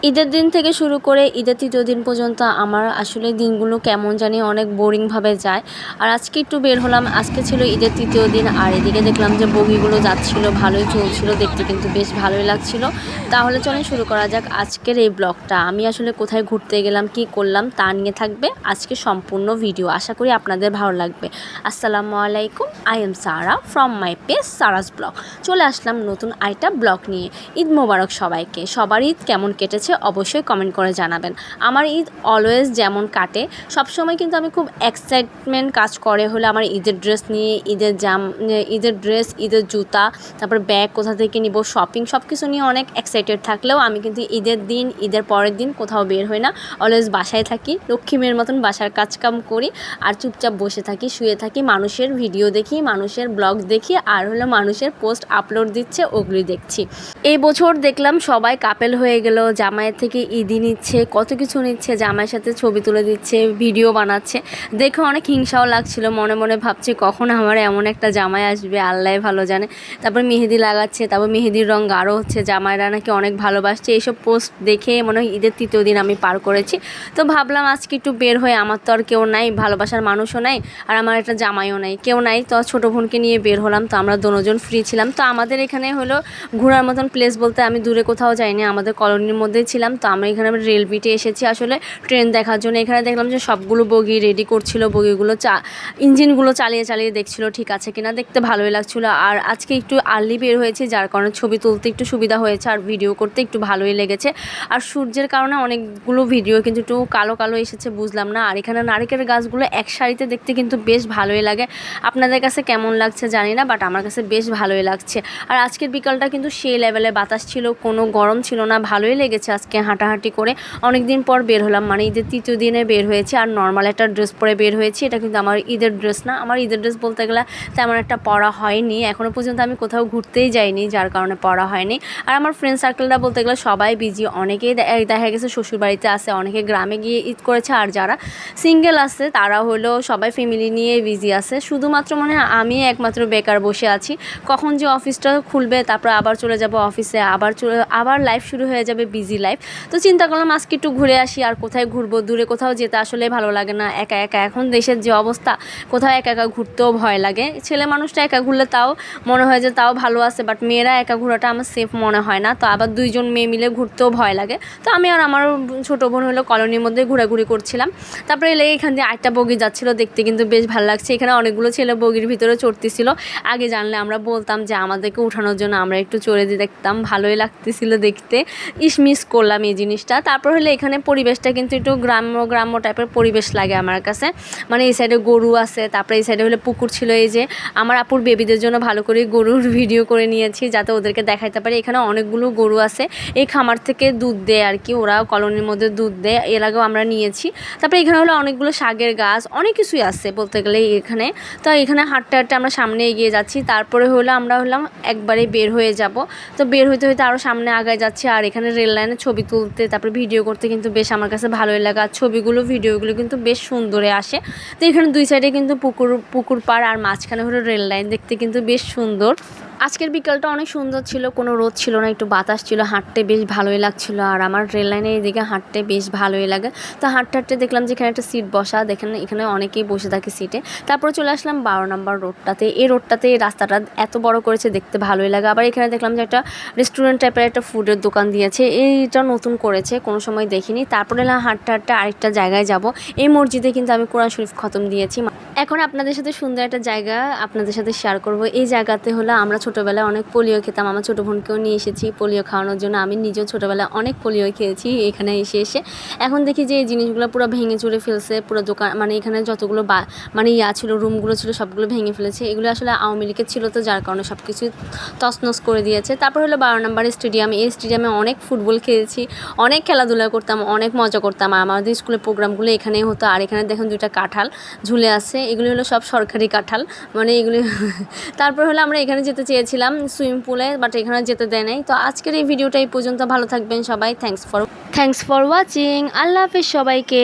ঈদের দিন থেকে শুরু করে ঈদের তৃতীয় দিন পর্যন্ত আমার আসলে দিনগুলো কেমন জানি অনেক বোরিংভাবে যায়। আর আজকে একটু বের হলাম, আজকে ছিল ঈদের তৃতীয় দিন। আর এদিকে দেখলাম যে বগিগুলো যাচ্ছিল, ভালোই চলছিল, দেখতে কিন্তু বেশ ভালোই লাগছিল। তাহলে চলেন শুরু করা যাক আজকের এই ব্লগটা। আমি আসলে কোথায় ঘুরতে গেলাম, কি করলাম তা নিয়ে থাকবে আজকে সম্পূর্ণ ভিডিও। আশা করি আপনাদের ভালো লাগবে। আসসালামু আলাইকুম, I am Sara from my page Sara's blog. চলে আসলাম নতুন আরেকটা ব্লগ নিয়ে। ঈদ মোবারক সবাইকে। সবার ঈদ কেমন কেটেছে অবশ্যই কমেন্ট করে জানাবেন। আমার ঈদ অলওয়েজ যেমন কাটে, সবসময় কিন্তু আমি খুব এক্সাইটমেন্ট কাজ করে হলে আমার ঈদের ড্রেস নিয়ে, ঈদের ড্রেস, ঈদের জুতা, তারপর ব্যাগ কোথা থেকে নিব, শপিং, সব কিছু নিয়ে অনেক এক্সাইটেড থাকলেও আমি কিন্তু ঈদের দিন, ঈদের পরের দিন কোথাও বের হই না। অলওয়েজ বাসায় থাকি, লক্ষ্মী মেয়ের মতন বাসার কাজকাম করি আর চুপচাপ বসে থাকি, শুয়ে থাকি, মানুষের ভিডিও দেখি, মানুষের ব্লগ দেখি, আর হলো মানুষের পোস্ট আপলোড দিচ্ছে ওগুলি দেখছি। এই বছর দেখলাম সবাই কাপেল হয়ে গেল, জামাইয়ের থেকে ঈদি নিচ্ছে, কত কিছু নিচ্ছে, জামাইয়ের সাথে ছবি তুলে দিচ্ছে, ভিডিও বানাচ্ছে। দেখে অনেক হিংসাও লাগছিল, মনে মনে ভাবছি কখন আমার এমন একটা জামাই আসবে, আল্লাহ ভালো জানে। তারপর মেহেদি লাগাচ্ছে, তারপর মেহেদির রং গাঢ় হচ্ছে, জামাইরা নাকি অনেক ভালোবাসছে। এইসব পোস্ট দেখে মনে হয় ঈদের তৃতীয় দিন আমি পার করেছি। তো ভাবলাম আজকে একটু বের হয়ে, আমার তো আর কেউ নাই, ভালোবাসার মানুষও নাই, আর আমার একটা জামাইও নাই, কেউ নাই, তো ছোটো বোনকে নিয়ে বের হলাম। তো আমরা দুজন ফ্রি ছিলাম। তো আমাদের এখানে হলো ঘোরার মতন প্লেস বলতে আমি দূরে কোথাও যাইনি, আমাদের কলোনির মধ্যেই ছিলাম। তো আমরা এখানে রেল বিটে এসেছি আসলে ট্রেন দেখার জন্য। এখানে দেখলাম যে সবগুলো বগি রেডি করছিল, বগিগুলো ইঞ্জিনগুলো চালিয়ে চালিয়ে দেখছিল ঠিক আছে কিনা, দেখতে ভালোই লাগছিলো। আর আজকে একটু আর্লি বের হয়েছে, যার কারণে ছবি তুলতে একটু সুবিধা হয়েছে আর ভিডিও করতে একটু ভালোই লেগেছে। আর সূর্যের কারণে অনেকগুলো ভিডিও কিন্তু একটু কালো কালো এসেছে, বুঝলাম না। আর এখানে নারকেলের গাছগুলো এক সারিতে দেখতে কিন্তু বেশ ভালোই লাগে। আপনাদের কাছে কেমন লাগছে জানি না, বাট আমার কাছে বেশ ভালোই লাগছে। আর আজকের বিকালটা কিন্তু সেই লেভেলে বাতাস ছিল, কোনো গরম ছিল না, ভালোই লেগেছে আজকে হাঁটাহাঁটি করে। অনেক দিন পর বের হলাম, মানে ঈদের তৃতীয় দিনে বের হয়েছি। আর নর্মাল একটা ড্রেস পরে বের হয়েছি, এটা কিন্তু আমার ঈদের ড্রেস না। আমার ঈদের ড্রেস বলতে গেলে তেমন একটা পরা হয়নি, এখনও পর্যন্ত আমি কোথাও ঘুরতেই যাইনি, যার কারণে পরা হয়নি। আর আমার ফ্রেন্ড সার্কেলটা বলতে গেলে সবাই বিজি, অনেকেই দেখা গেছে শ্বশুরবাড়িতে আছে, অনেকে গ্রামে গিয়ে ঈদ করেছে, আর যারা সিঙ্গেল আছে তারা হলো সবাই ফ্যামিলি নিয়ে বিজি আছে। শুধুমাত্র মনে হয় আমি একমাত্র বেকার বসে আছি। কখন যে অফিসটা খুলবে, তারপর আবার চলে যাব অফিসে, আবার লাইফ শুরু হয়ে যাবে, বিজি লাইফ। তো চিন্তা করলাম আজকে একটু ঘুরে আসি। আর কোথায় ঘুরবো, দূরে কোথাও যেতে আসলে ভালো লাগে না একা একা। এখন দেশের যে অবস্থা, কোথাও একা একা ঘুরতেও ভয় লাগে। ছেলে মানুষটা একা ঘুরলে তাও মনে হয় যে তাও ভালো আছে, বাট মেয়েরা একা ঘোরাটা আমার সেফ মনে হয় না। তো আবার দুইজন মেয়ে মিলে ঘুরতেও ভয় লাগে। তো আমি আর আমার ছোটো বোন হলো কলোনির মধ্যে ঘোরাঘুরি করছিলাম। তারপরে এলে এখান দিয়ে আরেকটা বগি যাচ্ছিলো, দেখতে কিন্তু বেশ ভালো লাগছে। এখানে অনেকগুলো ছেলে বগির ভিতরে চড়তেছিল। আগে জানলে আমরা বলতাম যে আমাদেরকে উঠানোর জন্য, আমরা একটু চড়ে দিয়ে দেখতাম, ভালোই লাগতেছিল দেখতে। মিস করলাম এই জিনিসটা। তারপর হলে এখানে পরিবেশটা কিন্তু একটু গ্রাম্য গ্রাম্য টাইপের পরিবেশ লাগে আমার কাছে। মানে এই সাইডে গরু আছে, তারপরে এই সাইডে হলে পুকুর ছিল। এই যে আমার আপুর বেবিদের জন্য ভালো করে গরুর ভিডিও করে নিয়েছি, যাতে ওদেরকে দেখাইতে পারি। এখানে অনেকগুলো গরু আছে, এই খামার থেকে দুধ দেয় আর কি, ওরা কলোনির মধ্যে দুধ দেয়, এর আগেও আমরা নিয়েছি। তারপরে এখানে হলো অনেকগুলো শাকের গাছ, অনেক কিছুই আছে বলতে গেলে এখানে। তো এখানে হাঁটতে হাঁটতে আমরা সামনে এগিয়ে যাচ্ছি। তারপরে হলো আমরা হলাম একবারে বের হয়ে যাব। তো বের হইতে হইতে আরও সামনে আগায় যাচ্ছি। আর এখানে রেল লাইনে ছবি তুলতে, তারপরে ভিডিও করতে কিন্তু বেশ আমার কাছে ভালোই লাগে। আর ছবিগুলো, ভিডিওগুলো কিন্তু বেশ সুন্দরে আসে। তো এখানে দুই সাইডে কিন্তু পুকুর পাড়, আর মাঝখানে হলো রেল লাইন, দেখতে কিন্তু বেশ সুন্দর। আজকের বিকালটা অনেক সুন্দর ছিল, কোনো রোদ ছিল না, একটু বাতাস ছিল, হাঁটতে বেশ ভালোই লাগছিল। আর আমার রেল লাইনের এদিকে হাঁটতে বেশ ভালোই লাগে। তো হাঁটতে হাঁটতে দেখলাম যে এখানে একটা সিট বসা, দেখেন এখানে অনেকেই বসে থাকে সিটে। তারপরে চলে আসলাম 12 নম্বর রোডটাতে। এই রোডটাতে এই রাস্তাটা এত বড় করেছে, দেখতে ভালোই লাগে। আবার এখানে দেখলাম যে একটা রেস্টুরেন্ট টাইপের একটা ফুডের দোকান দিয়েছে, এইটা নতুন করেছে, কোনো সময় দেখিনি। তারপরে হাঁটতে হাঁটতে আরেকটা জায়গায় যাব। এই মসজিদে কিন্তু আমি কোরআন শরীফ খতম দিয়েছি। এখন আপনাদের সাথে সুন্দর একটা জায়গা আপনাদের সাথে শেয়ার করব। এই জায়গাতে হলো আমরা ছোটোবেলায় অনেক পোলিও খেতাম, আমার ছোটো বোনকেও নিয়ে এসেছি পোলিও খাওয়ানোর জন্য। আমি নিজেও ছোটোবেলায় অনেক পোলিও খেয়েছি এখানে এসে। এখন দেখি যে এই জিনিসগুলো পুরো ভেঙে চুরে ফেলছে, পুরো দোকান, মানে এখানে যতগুলো মানে ছিল, রুমগুলো ছিল, সবগুলো ভেঙে ফেলেছে। এগুলো আসলে আওয়ামী লীগের ছিল, তো যার কারণে সব কিছু তছনছ করে দিয়েছে। তারপর হলো 12 নম্বর স্টেডিয়াম। এই স্টেডিয়ামে অনেক ফুটবল খেয়েছি, অনেক খেলাধুলা করতাম, অনেক মজা করতাম। আর আমাদের স্কুলের প্রোগ্রামগুলো এখানেই হতো। আর এখানে দেখুন 2টা কাঁঠাল ঝুলে আছে, এগুলো হলো সব সরকারি কাঁঠাল, মানে এগুলি। তারপর হলো আমরা এখানে যেতে চেয়েছিলাম সুইমিং পুলে, বাট এখানে যেতে দেয় নাই। তো আজকের এই ভিডিওটা এই পর্যন্ত, ভালো থাকবেন সবাই। Thanks for watching. আল্লাহ হাফেজ সবাইকে।